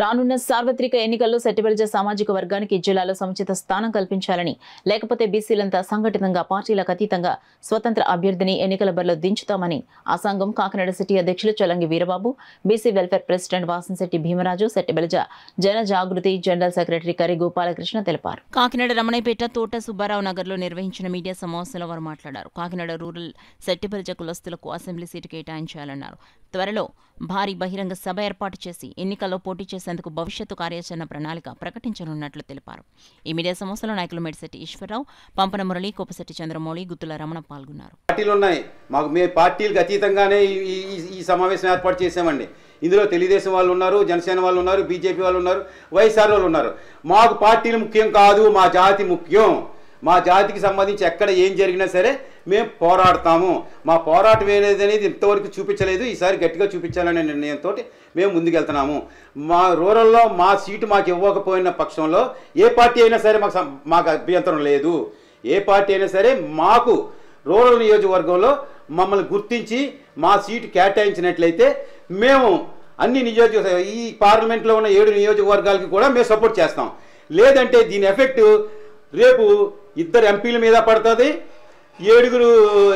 రానున్న సార్వత్రిక ఎన్నికల్లో సెట్టిబెల్జ సామాజిక వర్గానికి జిల్లాలో సముచిత స్థానం కల్పించాలని, లేకపోతే బీసీలంతా సంఘటితంగా పార్టీలకు అతీతంగా స్వతంత్ర అభ్యర్థిని ఎన్నికల బరిలో దించుతామని ఆ సంఘం కాకినాడ సిటీ అధ్యక్షులు Chalangi Veerababu, BC welfare president Vasamsetti Bhimaraju, Settibalija Jana Jagruthi general secretary కరి గోపాలకృష్ణ తెలిపారు. కాకినాడ రమణయ్యపేట తోట సుబ్బారావు నగర్లో నిర్వహించిన మీడియా సమావేశంలో వారు మాట్లాడారు. కాకినాడ రూరల్ సెట్టిబెల్జ కులస్తులకు అసెంబ్లీ సీటు కేటాయించాలన్నారు. త్వరలో భారీ బహిరంగ సభ ఏర్పాటు చేసి ఎన్నికల్లో పోటీ చేసేందుకు భవిష్యత్తు కార్యాచరణ ప్రణాళిక ప్రకటించనున్నట్లు తెలిపారు. ఈ మీడియా సమావేశంలో నాయకులు మేడిశెట్టి ఈశ్వరరావు, పంపన మురళి, కోపశెట్టి చంద్రమౌళి, గుత్తుల రమణ పాల్గొన్నారు. పార్టీలు ఉన్నాయి, మాకు మే పార్టీలకు అతీతంగానే ఈ సమావేశం ఏర్పాటు చేసామండి. ఇందులో తెలుగుదేశం వాళ్ళు ఉన్నారు, జనసేన వాళ్ళు ఉన్నారు, బీజేపీ వాళ్ళు ఉన్నారు, వైఎస్ఆర్ వాళ్ళు ఉన్నారు. మాకు పార్టీలు ముఖ్యం కాదు, మా జాతి ముఖ్యం. మా జాతికి సంబంధించి ఎక్కడ ఏం జరిగినా సరే మేము పోరాడతాము. మా పోరాటం అనేది ఇంతవరకు చూపించలేదు, ఈసారి గట్టిగా చూపించాలనే నిర్ణయంతో మేము ముందుకెళ్తున్నాము. మా రూరల్లో మా సీటు మాకు ఇవ్వకపోయిన పక్షంలో ఏ పార్టీ అయినా సరే మాకు అభ్యంతరం లేదు. ఏ పార్టీ అయినా సరే మాకు రూరల్ నియోజకవర్గంలో మమ్మల్ని గుర్తించి మా సీటు కేటాయించినట్లయితే మేము అన్ని ఈ పార్లమెంట్లో ఉన్న 7 నియోజకవర్గాలకి కూడా మేము సపోర్ట్ చేస్తాం. లేదంటే దీని ఎఫెక్ట్ రేపు 2 ఎంపీల మీద పడుతుంది,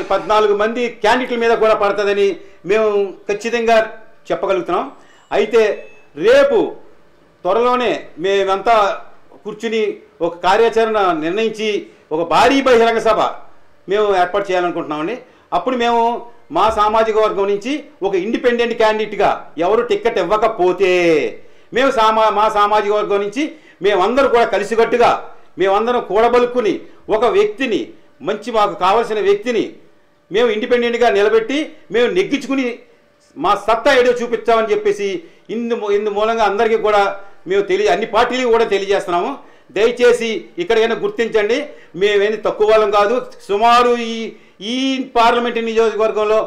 14 మంది క్యాండిడేట్ల మీద కూడా పడుతుందని మేము ఖచ్చితంగా చెప్పగలుగుతున్నాం. అయితే రేపు త్వరలోనే మేమంతా కూర్చుని ఒక కార్యాచరణ నిర్ణయించి ఒక భారీ బహిరంగ సభ మేము ఏర్పాటు చేయాలనుకుంటున్నామండి. అప్పుడు మేము మా సామాజిక వర్గం నుంచి ఒక ఇండిపెండెంట్ క్యాండిడేట్గా ఎవరు టికెట్ ఇవ్వకపోతే మేము మా సామాజిక వర్గం నుంచి మేమందరూ కూడా కలిసికట్టుగా మేమందరం కూడబలుక్కుని ఒక వ్యక్తిని, మాకు కావాల్సిన వ్యక్తిని మేము ఇండిపెండెంట్గా నిలబెట్టి మేము నెగ్గించుకుని మా సత్తా ఏదో చూపించామని చెప్పేసి ఇందు మూలంగా అందరికీ కూడా మేము అన్ని పార్టీలకు కూడా తెలియజేస్తున్నాము. దయచేసి ఇక్కడికైనా గుర్తించండి, మేమేమి తక్కువ వాళ్ళం కాదు. సుమారు ఈ పార్లమెంటు నియోజకవర్గంలో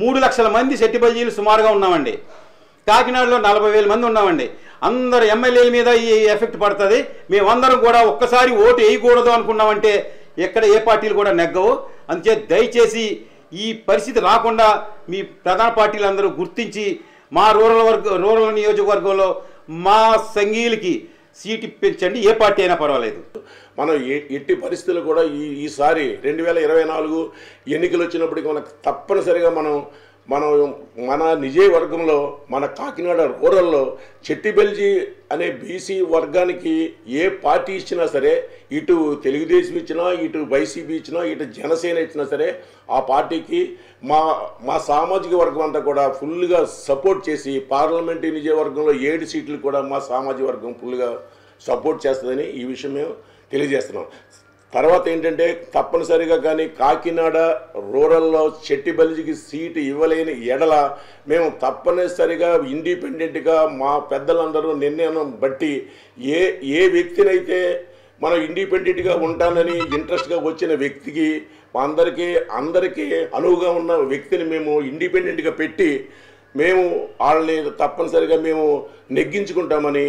3 లక్షల మంది సెట్టిబల్జీలు సుమారుగా ఉన్నామండి. కాకినాడలో 40,000 మంది ఉన్నామండి. అందరు ఎమ్మెల్యేల మీద ఈ ఎఫెక్ట్ పడుతుంది. మేమందరం కూడా ఒక్కసారి ఓటు వేయకూడదు అనుకున్నామంటే ఎక్కడ ఏ పార్టీలు కూడా నెగ్గవు. అందుచే దయచేసి ఈ పరిస్థితి రాకుండా మీ ప్రధాన పార్టీలందరూ గుర్తించి మా రూరల్ నియోజకవర్గంలో మా సంఘీయులకి సీటు ఇప్పించండి, ఏ పార్టీ అయినా పర్వాలేదు. మనం ఎట్టి పరిస్థితులు కూడా ఈసారి 2024 ఎన్నికలు వచ్చినప్పటికీ మనకు తప్పనిసరిగా మన నిజవర్గంలో మన కాకినాడ రూరల్లో చెట్టిబెల్జీ అనే బీసీ వర్గానికి ఏ పార్టీ ఇచ్చినా సరే, ఇటు తెలుగుదేశం ఇచ్చినా, ఇటు వైసీపీ ఇచ్చినా, ఇటు జనసేన ఇచ్చినా సరే ఆ పార్టీకి మా సామాజిక వర్గం అంతా కూడా ఫుల్గా సపోర్ట్ చేసి పార్లమెంటు నియోజకవర్గంలో 7 సీట్లు కూడా మా సామాజిక వర్గం ఫుల్గా సపోర్ట్ చేస్తుందని ఈ విషయం మేము తెలియజేస్తున్నాం. తర్వాత ఏంటంటే తప్పనిసరిగా కానీ కాకినాడ రూరల్లో చెట్టిబల్జికి సీటు ఇవ్వలేని ఎడల మేము తప్పనిసరిగా ఇండిపెండెంట్గా మా పెద్దలందరూ నిర్ణయం బట్టి ఏ వ్యక్తినైతే మనం ఇండిపెండెంట్గా ఉంటానని ఇంట్రెస్ట్గా వచ్చిన వ్యక్తికి అందరికీ అనువుగా ఉన్న వ్యక్తిని మేము ఇండిపెండెంట్గా పెట్టి మేము వాళ్ళని తప్పనిసరిగా మేము నెగ్గించుకుంటామని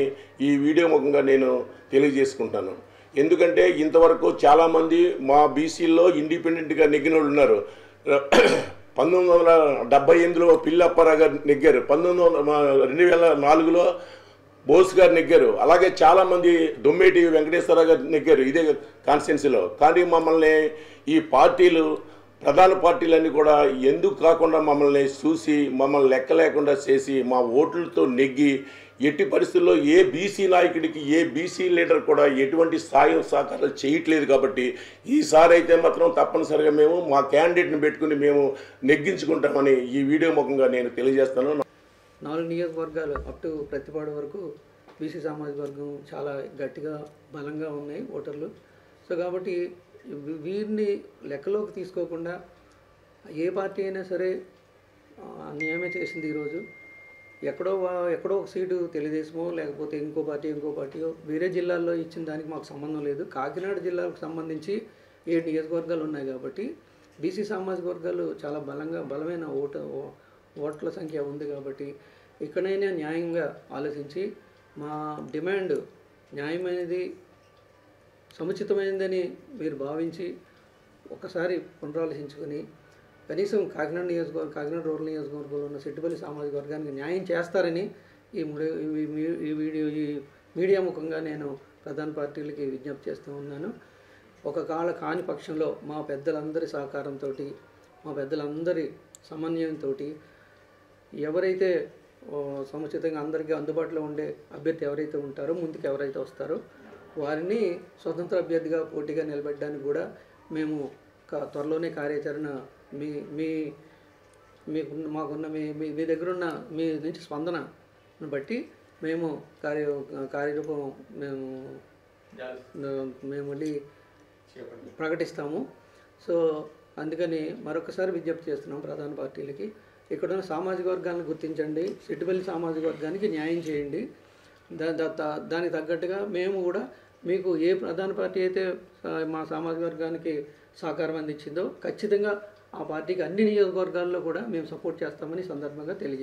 ఈ వీడియో ముఖంగా నేను తెలియజేసుకుంటాను. ఎందుకంటే ఇంతవరకు చాలామంది మా బీసీల్లో ఇండిపెండెంట్గా నెగ్గిన వాళ్ళు ఉన్నారు. 1978లో పిల్లప్పారావు గారు నెగ్గారు, 2004లో బోస్ గారు నెగ్గారు, అలాగే చాలామంది దొమ్మేటి వెంకటేశ్వరరావు గారు నెగ్గారు ఇదే కాన్స్టిట్యున్సీలో. కానీ మమ్మల్ని ఈ పార్టీలు ప్రధాన పార్టీలన్నీ కూడా ఎందుకు కాకుండా మమ్మల్ని చూసి మమ్మల్ని లెక్క లేకుండా చేసి మా ఓట్లతో నెగ్గి ఎట్టి పరిస్థితుల్లో ఏ బీసీ నాయకుడికి ఏ బీసీ లీడర్ కూడా ఎటువంటి సాయం సహకారాలు చేయట్లేదు. కాబట్టి ఈసారి అయితే మాత్రం తప్పనిసరిగా మేము మా క్యాండిడేట్ని పెట్టుకుని మేము నెగ్గించుకుంటామని ఈ వీడియో ముఖంగా నేను తెలియజేస్తాను. 4 నియోజకవర్గాలు అప్ టు ప్రతిపాడు వరకు బీసీ సామాజిక వర్గం చాలా గట్టిగా బలంగా ఉన్నాయి ఓటర్లు. సో కాబట్టి వీరిని లెక్కలోకి తీసుకోకుండా ఏ పార్టీ అయినా సరే అన్యాయమే చేసింది. ఈరోజు ఎక్కడో ఒక సీటు తెలుగుదేశమో లేకపోతే ఇంకో పార్టీయో వేరే జిల్లాల్లో ఇచ్చిన దానికి మాకు సంబంధం లేదు. కాకినాడ జిల్లాకు సంబంధించి 7 నియోజకవర్గాలు ఉన్నాయి కాబట్టి బీసీ సామాజిక వర్గాలు చాలా బలమైన ఓట్ల సంఖ్య ఉంది. కాబట్టి ఇక్కడైనా న్యాయంగా ఆలోచించి మా డిమాండ్ న్యాయమైనది, సముచితమైనదని మీరు భావించి ఒక్కసారి పునరాలోచించుకొని కనీసం కాకినాడ రూరల్ నియోజకవర్గంలో ఉన్న సెట్టిబల్లి సామాజిక వర్గానికి న్యాయం చేస్తారని ఈ వీడియో మీడియా ముఖంగా నేను ప్రధాన పార్టీలకి విజ్ఞప్తి చేస్తూ ఉన్నాను. ఒక కాల కాని పక్షంలో మా పెద్దలందరి సహకారంతో, మా పెద్దలందరి సమన్వయంతో ఎవరైతే సముచితంగా అందరికీ అందుబాటులో ఉండే అభ్యర్థి ఎవరైతే ఉంటారో, ముందుకు ఎవరైతే వస్తారో వారిని స్వతంత్ర అభ్యర్థిగా పోటీగా నిలబెట్టడానికి కూడా మేము త్వరలోనే కార్యాచరణ మాకున్న మీ దగ్గర ఉన్న మీ నుంచి స్పందనను బట్టి మేము కార్యరూపం మేము మళ్ళీ ప్రకటిస్తాము. సో అందుకని మరొకసారి విజ్ఞప్తి చేస్తున్నాం ప్రధాన పార్టీలకి, ఇక్కడున్న సామాజిక వర్గాలను గుర్తించండి, సిట్టుపల్లి సామాజిక వర్గానికి న్యాయం చేయండి. దానికి తగ్గట్టుగా మేము కూడా మీకు ఏ ప్రధాన పార్టీ అయితే మా సామాజిక వర్గానికి సహకారం అందించిందో ఖచ్చితంగా ఆ పార్టీకి అన్ని నియోజకవర్గాల్లో కూడా మేము సపోర్ట్ చేస్తామని సందర్భంగా తెలియజేస్తాం.